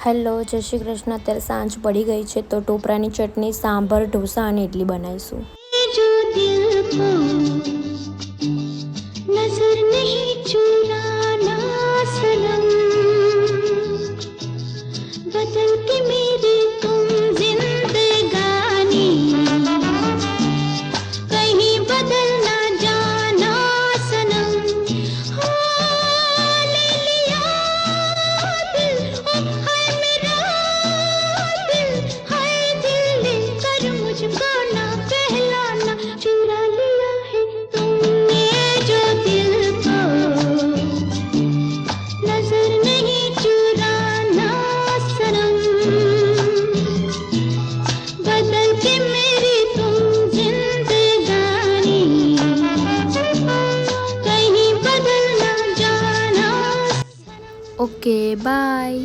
Hello, જય શ્રી કૃષ્ણ. અત્યારે સાંજ પડી ગઈ છે તો ટોપરાની ચટણી, સાંભર, ઢોસા અને ઇડલી બનાવીશું. जो दिल को नजर नहीं चुराना सनम, बदल के मेरी तुम जिंदगानी, कहीं बदल ना जाना सनम. हाँ, ले लिया दिल, ओ हाय मेरा दिल, हाय दिल लेकर मुझको ना पहलाना, चुरा लिया है तुमने जो दिल को, नजर नहीं चुराना सनम, बदल के मेरी तुम जिंदगानी, कहीं बदल ना जाना. Okay, by.